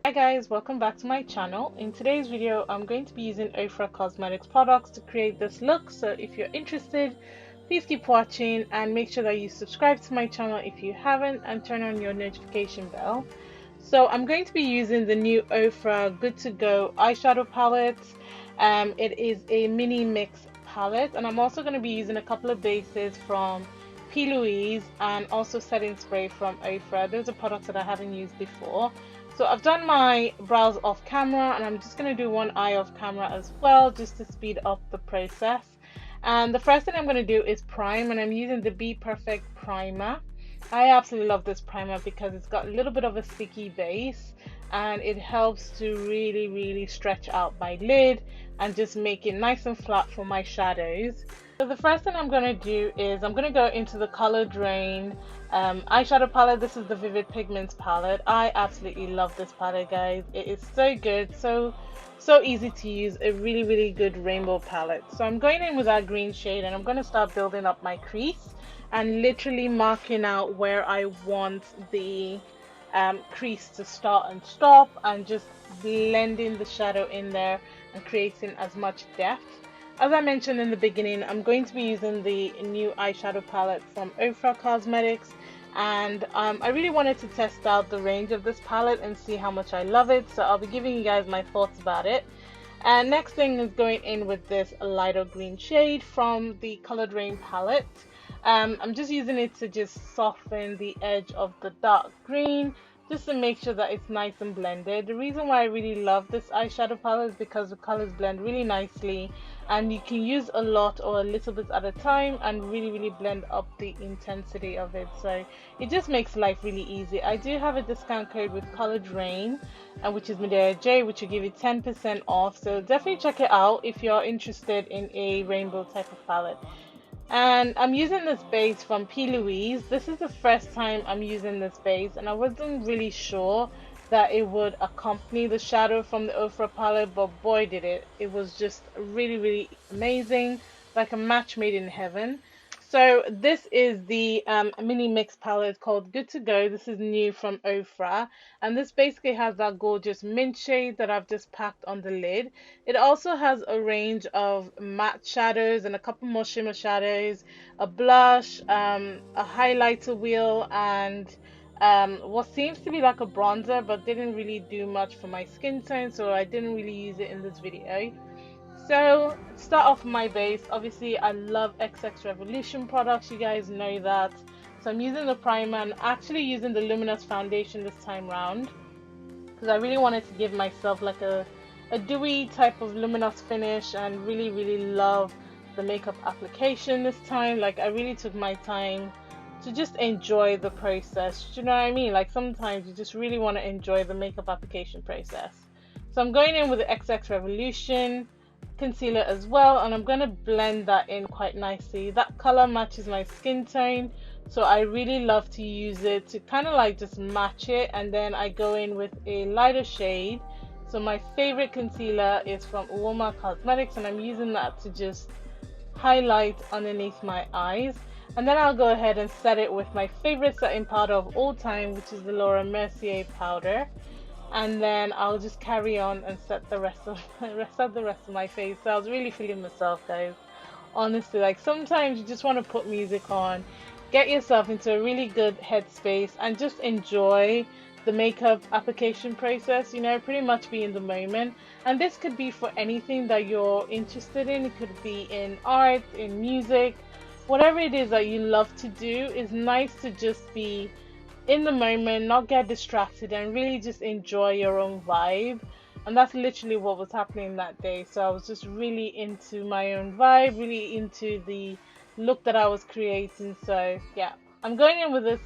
Hi guys, welcome back to my channel. In today's video, I'm going to be using Ofra Cosmetics products to create this look. So if you're interested, please keep watching and make sure that you subscribe to my channel if you haven't and turn on your notification bell. So I'm going to be using the new Ofra Good to Go eyeshadow palette. It is a mini mix palette, and I'm also going to be using a couple of bases from Plouise and also setting spray from Ofra. Those are products that I haven't used before. So I've done my brows off camera, and I'm just going to do one eye off camera as well, just to speed up the process. And the first thing I'm going to do is prime, and I'm using the Bperfect primer. I absolutely love this primer because it's got a little bit of a sticky base, and it helps to really stretch out my lid and just make it nice and flat for my shadows. So the first thing I'm going to do is I'm going to go into the colored Raine eyeshadow palette. This is the Vivid Pigments palette. I absolutely love this palette, guys. It is so good, so easy to use, a really good rainbow palette. So I'm going in with that green shade, and I'm going to start building up my crease and literally marking out where I want the crease to start and stop, and just blending the shadow in there and creating as much depth. As I mentioned in the beginning, I'm going to be using the new eyeshadow palette from Ofra Cosmetics, and I really wanted to test out the range of this palette and see how much I love it, so I'll be giving you guys my thoughts about it. And next thing is going in with this lighter green shade from the colored Raine palette. I'm just using it to just soften the edge of the dark green, just to make sure that it's nice and blended. The reason why I really love this eyeshadow palette is because the colors blend really nicely, and you can use a lot or a little bit at a time and really blend up the intensity of it. So it just makes life really easy. I do have a discount code with colored Raine, which is Medea J, which will give you 10% off. So definitely check it out if you're interested in a rainbow type of palette. And I'm using this base from Plouise. This is the first time I'm using this base, and I wasn't really sure that it would accompany the shadow from the Ofra palette, but boy did it. It was just really amazing, like a match made in heaven. So this is the mini mix palette called Good to Go. This is new from Ofra, and this basically has that gorgeous mint shade that I've just packed on the lid. It also has a range of matte shadows and a couple more shimmer shadows, a blush, a highlighter wheel, and what seems to be like a bronzer, but didn't really do much for my skin tone, so I didn't really use it in this video. So to start off my base, obviously I love XXRevolution products, you guys know that. So I'm using the primer and actually using the luminous foundation this time round, because I really wanted to give myself like a dewy type of luminous finish, and really love the makeup application this time. Like, I really took my time to just enjoy the process, you know what I mean? Like, sometimes you just really want to enjoy the makeup application process. So I'm going in with the XXRevolution concealer as well, and I'm going to blend that in quite nicely. That color matches my skin tone, so I really love to use it to kind of like just match it. And then I go in with a lighter shade. So my favorite concealer is from Rumour Cosmetics, and I'm using that to just highlight underneath my eyes. And then I'll go ahead and set it with my favorite setting powder of all time, which is the Laura Mercier powder. And then I'll just carry on and set the rest of my face. So I was really feeling myself, guys. Honestly, like, sometimes you just want to put music on, get yourself into a really good headspace, and just enjoy the makeup application process, you know, pretty much be in the moment. And this could be for anything that you're interested in. It could be in art, in music, whatever it is that you love to do. It's nice to just be in the moment, not get distracted, and really just enjoy your own vibe. And that's literally what was happening that day. So I was just really into my own vibe, really into the look that I was creating. So yeah, I'm going in with this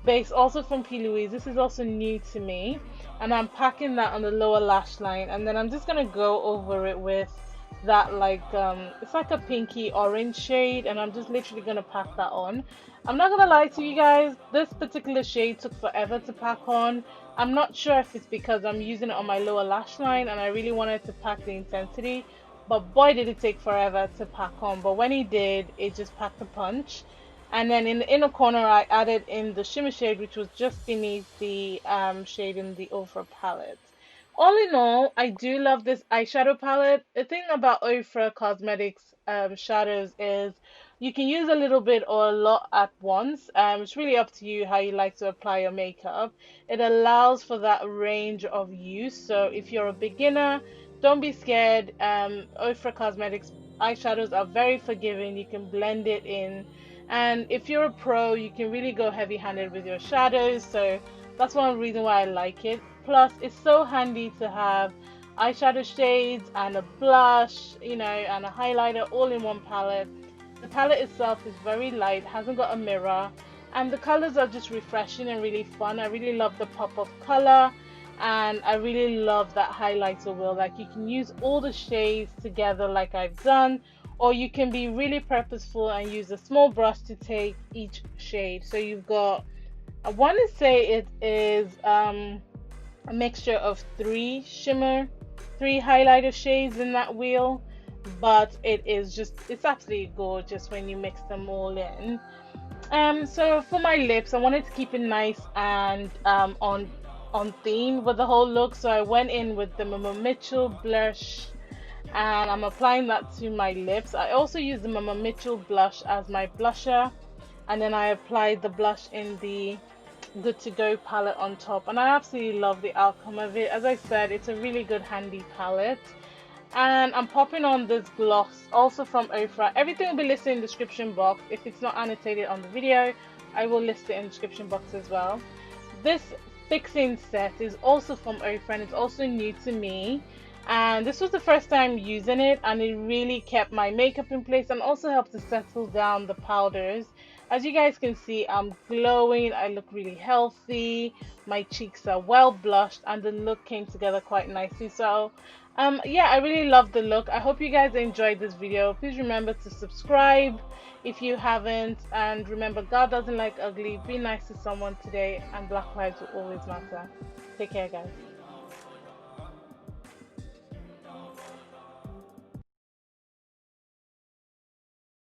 base also from Plouise. This is also new to me, and I'm packing that on the lower lash line, and then I'm just gonna go over it with that, like, it's like a pinky orange shade, and I'm just literally gonna pack that on. I'm not gonna lie to you guys, this particular shade took forever to pack on. I'm not sure if it's because I'm using it on my lower lash line and I really wanted to pack the intensity, but boy did it take forever to pack on. But when it did, it just packed a punch. And then in the inner corner I added in the shimmer shade, which was just beneath the shade in the Ofra palette. All in all, I do love this eyeshadow palette. The thing about Ofra Cosmetics shadows is you can use a little bit or a lot at once. It's really up to you how you like to apply your makeup. It allows for that range of use. So if you're a beginner, don't be scared. Ofra Cosmetics eyeshadows are very forgiving. You can blend it in. And if you're a pro, you can really go heavy-handed with your shadows. So that's one reason why I like it. Plus, it's so handy to have eyeshadow shades and a blush, you know, and a highlighter all in one palette. The palette itself is very light, hasn't got a mirror, and the colors are just refreshing and really fun. I really love the pop of color, and I really love that highlighter wheel. Like, you can use all the shades together like I've done, or you can be really purposeful and use a small brush to take each shade. So you've got, I want to say it is a mixture of three highlighter shades in that wheel, but it's absolutely gorgeous when you mix them all in. So for my lips, I wanted to keep it nice and on theme with the whole look, so I went in with the By Mitchell blush, and I'm applying that to my lips. I also use the By Mitchell blush as my blusher, and then I applied the blush in the Good To Go palette on top, and I absolutely love the outcome of it. As I said, it's a really good handy palette. And I'm popping on this gloss, also from Ofra. Everything will be listed in the description box. If it's not annotated on the video, I will list it in the description box as well. This fixing set is also from Ofra, and it's also new to me. And this was the first time using it, and it really kept my makeup in place and also helped to settle down the powders. As you guys can see, I'm glowing, I look really healthy, my cheeks are well blushed, and the look came together quite nicely. So yeah, I really love the look. I hope you guys enjoyed this video. Please remember to subscribe if you haven't, and remember, God doesn't like ugly. Be nice to someone today, and Black lives will always matter. Take care, guys.